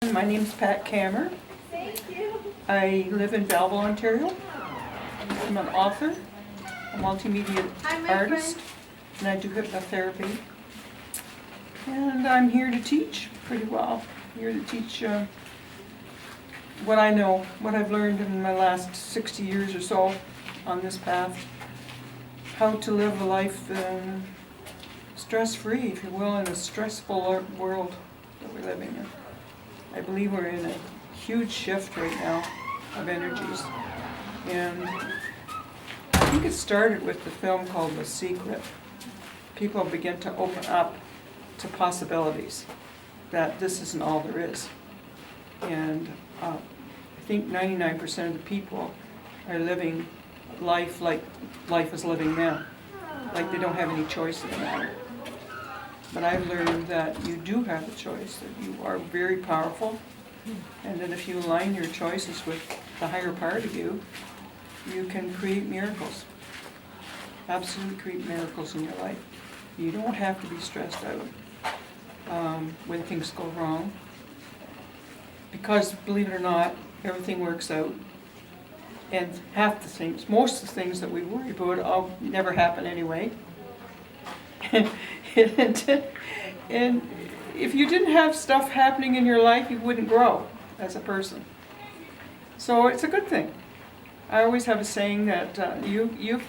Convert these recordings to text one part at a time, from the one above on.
everyone. My name's Pat Kammer. I live in Belleville, Ontario. I'm an author, a multimedia artist, and I do hypnotherapy. And I'm here to teach pretty well. Here to teach what I know, what I've learned in my last 60 years or so on this path. How to live a life stress-free, if you will, in a stressful world that we're living in. I believe we're in a huge shift right now of energies. And I think it started with the film called The Secret. People begin to open up to possibilities, that this isn't all there is. And I think 99% of the people are living life like life is living them, like they don't have any choice in the matter. But I've learned that you do have a choice, that you are very powerful, and that if you align your choices with the higher part of you, you can create miracles. Absolutely create miracles in your life. You don't have to be stressed out when things go wrong, because believe it or not, everything works out. And half the things, most of the things that we worry about never happen anyway. And if you didn't have stuff happening in your life, you wouldn't grow as a person. So it's a good thing. I always have a saying that you've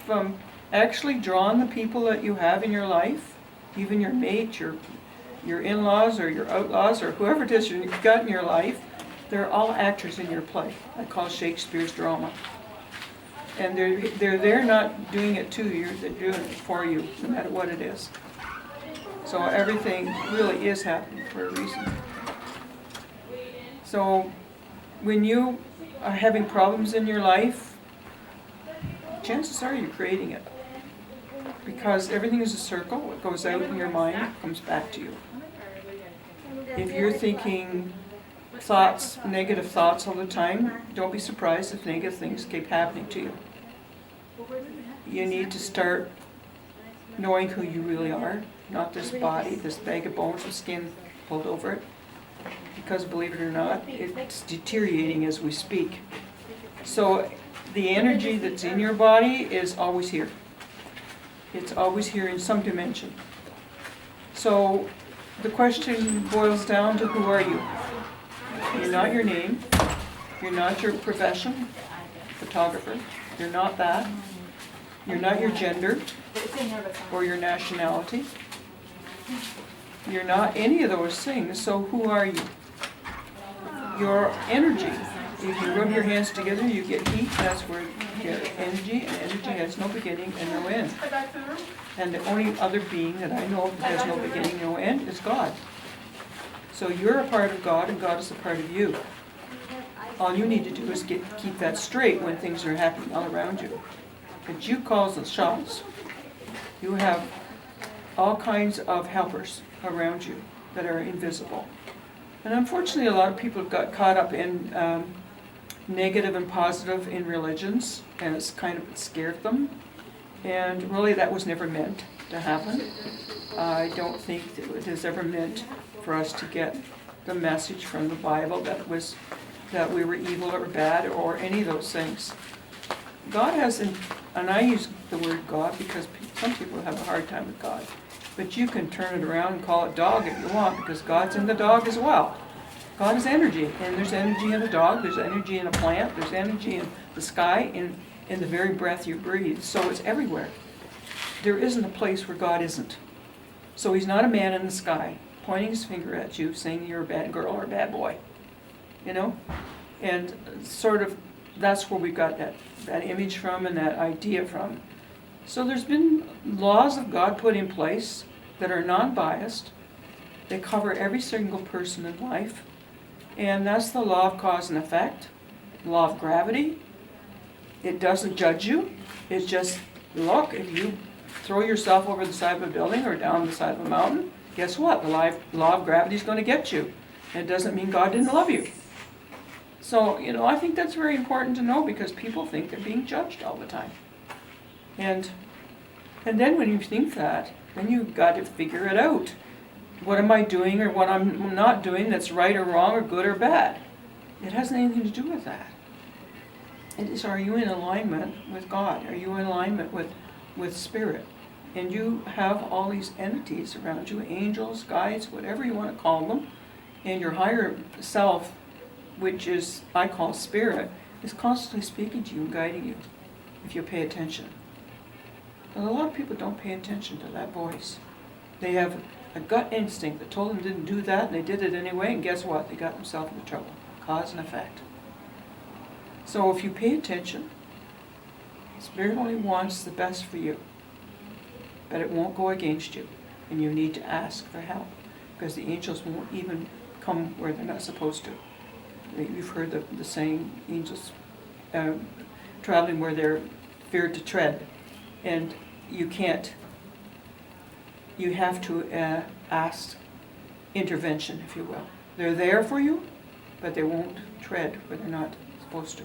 actually drawn the people that you have in your life, even your mate, your in-laws or your outlaws or whoever it is you've got in your life. They're all actors in your play. I call Shakespeare's drama. And they're there not doing it to you, they're doing it for you, no matter what it is. So everything really is happening for a reason. So when you are having problems in your life, chances are you're creating it. Because everything is a circle. What goes out in your mind comes back to you. If you're thinking thoughts, negative thoughts all the time, don't be surprised if negative things keep happening to you. You need to start knowing who you really are, not this body, this bag of bones with skin pulled over it. Because believe it or not, it's deteriorating as we speak. So the energy that's in your body is always here. It's always here in some dimension. So the question boils down to, who are you? You're not your name. You're not your profession, photographer. You're not that. You're not your gender or your nationality. You're not any of those things. So who are you? Your energy. If you rub your hands together, you get heat. That's where you get energy, and energy has no beginning and no end. And the only other being that I know that has no beginning, no end is God. So you're a part of God, and God is a part of you. All you need to do is keep that straight when things are happening all around you. But you call the shots. You have all kinds of helpers around you that are invisible. And unfortunately, a lot of people have got caught up in negative and positive in religions, and it's kind of scared them. And really, that was never meant to happen. I don't think that it is ever meant for us to get the message from the Bible that we were evil or bad or any of those things. God has, and I use the word God because some people have a hard time with God, but you can turn it around and call it dog if you want, because God's in the dog as well. God is energy, and there's energy in a dog, there's energy in a plant, there's energy in the sky, in the very breath you breathe. So it's everywhere. There isn't a place where God isn't. So he's not a man in the sky pointing his finger at you saying you're a bad girl or a bad boy. You know? And sort of that's where we got that image from and that idea from. So there's been laws of God put in place that are non-biased. They cover every single person in life. And that's the law of cause and effect, the law of gravity. It doesn't judge you. It's just, look, if you throw yourself over the side of a building or down the side of a mountain, guess what? The law of gravity is going to get you. And it doesn't mean God didn't love you. So, I think that's very important to know, because people think they're being judged all the time. And then when you think that, then you've got to figure it out. what am I doing or what I'm not doing that's right or wrong or good or bad. It has anything to do with that. It is, are you in alignment with God? Are you in alignment with Spirit? And you have all these entities around you, angels, guides, whatever you want to call them, and your higher self, which is, I call Spirit, is constantly speaking to you and guiding you, if you pay attention. But a lot of people don't pay attention to that voice. They have a gut instinct that told them didn't do that, and they did it anyway, and guess what? They got themselves into trouble. Cause and effect. So if you pay attention, Spirit only wants the best for you, but it won't go against you, and you need to ask for help, because the angels won't even come where they're not supposed to. You've heard the saying, angels traveling where they're feared to tread, and you can't. You have to ask intervention, if you will. They're there for you, but they won't tread where they're not supposed to.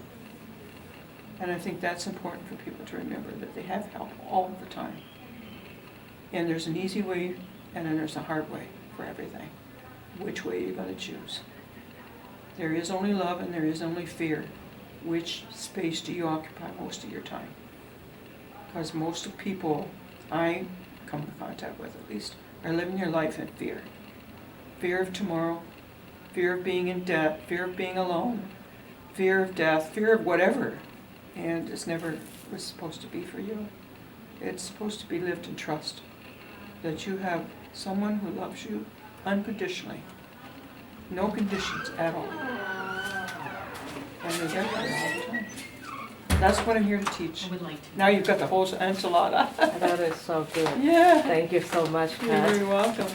And I think that's important for people to remember, that they have help all the time. And there's an easy way, and then there's a hard way for everything. Which way are you going to choose? There is only love and there is only fear. Which space do you occupy most of your time? Because most of people I come in contact with, at least, are living their life in fear. Fear of tomorrow, fear of being in debt, fear of being alone, fear of death, fear of whatever. And it's never was supposed to be for you. It's supposed to be lived in trust. That you have someone who loves you unconditionally. No conditions at all. And they're there for you all the time. That's what I'm here to teach. I would like to. Now you've got the whole enchilada. That is so good. Yeah. Thank you so much, You're Pat. very welcome.